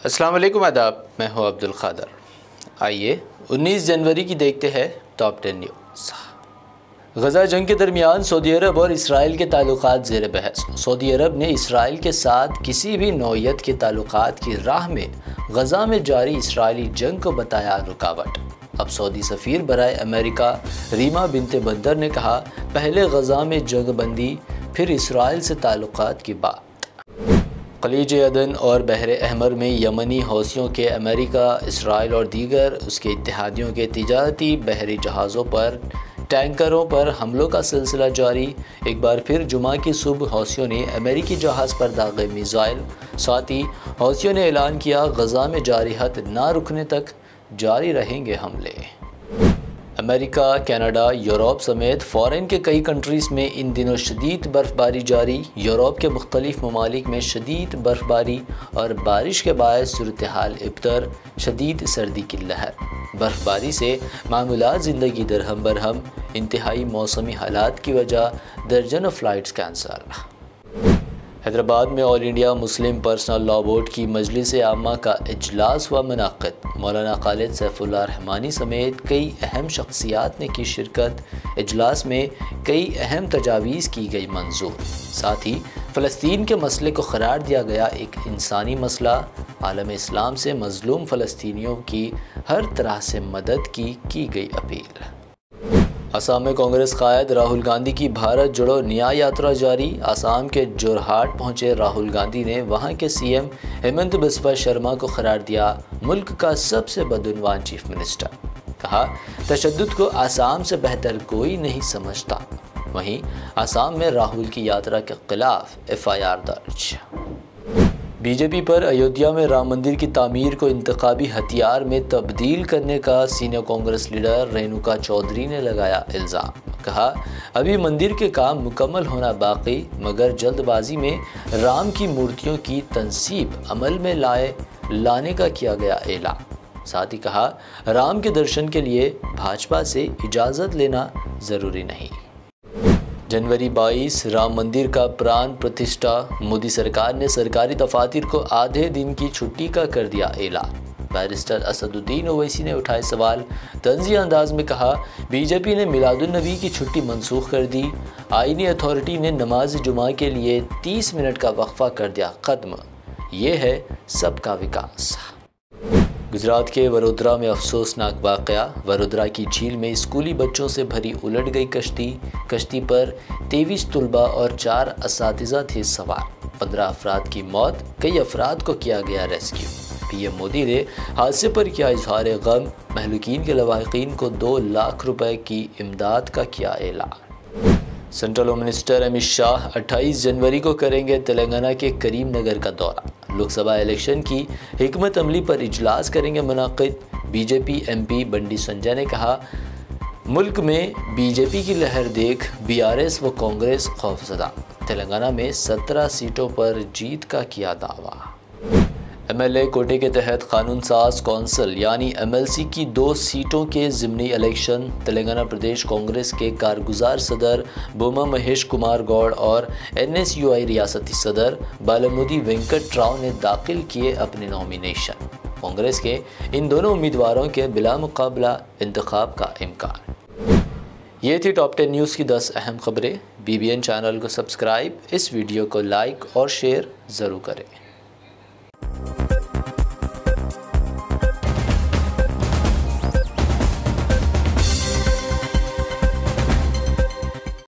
अस्सलाम वालेकुम, आदाब। मैं हूं अब्दुल क़ादर। आइए 19 जनवरी की देखते हैं टॉप 10 न्यूज़। गज़ा जंग के दरमियान सऊदी अरब और इसराइल के ताल्लुकात ज़ेर बहस। सऊदी अरब ने इसराइल के साथ किसी भी नौइयत के ताल्लुकात की राह में गज़ा में जारी इसराइली जंग को बताया रुकावट। अब सऊदी सफ़ीर बराए अमेरिका रीमा बिनते बंदर ने कहा, पहले गज़ा में जंग बंदी, फिर इसराइल से ताल्लुकात की बात। खलीज अदन और बहरे अहमर में यमनी हौसियों के अमेरिका, इसराइल और दीगर उसके इत्तेहादियों के तिजारती बहरी जहाज़ों पर टैंकरों पर हमलों का सिलसिला जारी। एक बार फिर जुमा की सुबह हौसियों ने अमेरिकी जहाज़ पर दागे मिसाइल। साथ ही हौसियों ने ऐलान किया, गज़ा में जारी हद ना रुकने तक जारी रहेंगे हमले। अमेरिका, कनाडा, यूरोप समेत फ़ॉरेन के कई कंट्रीज़ में इन दिनों शदीद बर्फ़बारी जारी। यूरोप के मुख्तलिफ ममालिक में शदीद बर्फ़बारी और बारिश के बायस सूरत हाल इब्तर, शदीद सर्दी की लहर। बर्फ़बारी से मामूलात ज़िंदगी दरहम बरहम, इंतहाई मौसमी हालात की वजह दर्जनों फ़्लाइट्स कैंसल। हैदराबाद में All India Muslim Personal Law Board की मजलिस आमा का इजलास हुआ मुनाक़िद। मौलाना खालिद सैफुल्लाह रहमानी समेत कई अहम शख्सियात ने की शिरकत। इजलास में कई अहम तजावीज़ की गई मंजूर। साथ ही फ़लस्तीन के मसले को करार दिया गया एक इंसानी मसला। आलम इस्लाम से मज़लूम फ़लस्तीनियों की हर तरह से मदद की गई अपील। असम में कांग्रेस कायद राहुल गांधी की भारत जोड़ो न्याय यात्रा जारी। असम के जोरहाट पहुंचे राहुल गांधी ने वहां के सीएम हेमंत बिस्वा शर्मा को करार दिया मुल्क का सबसे बदउनवान चीफ मिनिस्टर। कहा, तशद्दुद को असम से बेहतर कोई नहीं समझता। वहीं असम में राहुल की यात्रा के खिलाफ FIR दर्ज। बीजेपी पर अयोध्या में राम मंदिर की तामीर को इंतखाबी हथियार में तब्दील करने का सीनियर कांग्रेस लीडर रेणुका चौधरी ने लगाया इल्ज़ाम। कहा, अभी मंदिर के काम मुकम्मल होना बाकी, मगर जल्दबाजी में राम की मूर्तियों की तनसीब अमल में लाने का किया गया ऐलान। साथ ही कहा, राम के दर्शन के लिए भाजपा से इजाज़त लेना ज़रूरी नहीं। जनवरी 22 राम मंदिर का प्राण प्रतिष्ठा। मोदी सरकार ने सरकारी दफातर को आधे दिन की छुट्टी का कर दिया ऐलान। बैरिस्टर असदुद्दीन ओवैसी ने उठाए सवाल। तंज़ी अंदाज में कहा, बीजेपी ने मिलादुन नबी की छुट्टी मनसूख कर दी। आईनी अथॉरिटी ने नमाज जुमा के लिए 30 मिनट का वक्फा कर दिया ख़त्म। ये है सबका विकास। गुजरात के वडोदरा में अफसोसनाक वाक़या। वडोदरा की झील में स्कूली बच्चों से भरी उलट गई कश्ती पर 23 तलबा और 4 असातिज़ा थे सवार। 15 अफराद की मौत, कई अफराद को किया गया रेस्क्यू। PM मोदी ने हादसे पर किया इजहार गम। महलूकीन के लवाहिकीन को 2 लाख रुपए की इमदाद का किया ऐलान। Central home minister Amit Shah 28 जनवरी को करेंगे तेलंगाना के करीमनगर का दौरा। लोकसभा इलेक्शन की हिकमत अमली पर इजलास करेंगे मुनाक़िद। बीजेपी MP बंडी संजय ने कहा, मुल्क में बीजेपी की लहर देख BRS व कांग्रेस खौफज़दा। तेलंगाना में 17 सीटों पर जीत का किया दावा। MLA कोटे के तहत कानून साज कौंसिल यानी MLC की 2 सीटों के ज़िमनी इलेक्शन। तेलंगाना प्रदेश कांग्रेस के कारगुजार सदर बोमा महेश कुमार गौड़ और NSUI रियासती सदर बालामुदी वेंकट राव ने दाखिल किए अपने नॉमिनेशन। कांग्रेस के इन दोनों उम्मीदवारों के बिला मुकाबला इंतखाब का इम्कान। ये थी टॉप 10 न्यूज़ की 10 अहम खबरें। BBN चैनल को सब्सक्राइब, इस वीडियो को लाइक और शेयर ज़रूर करें।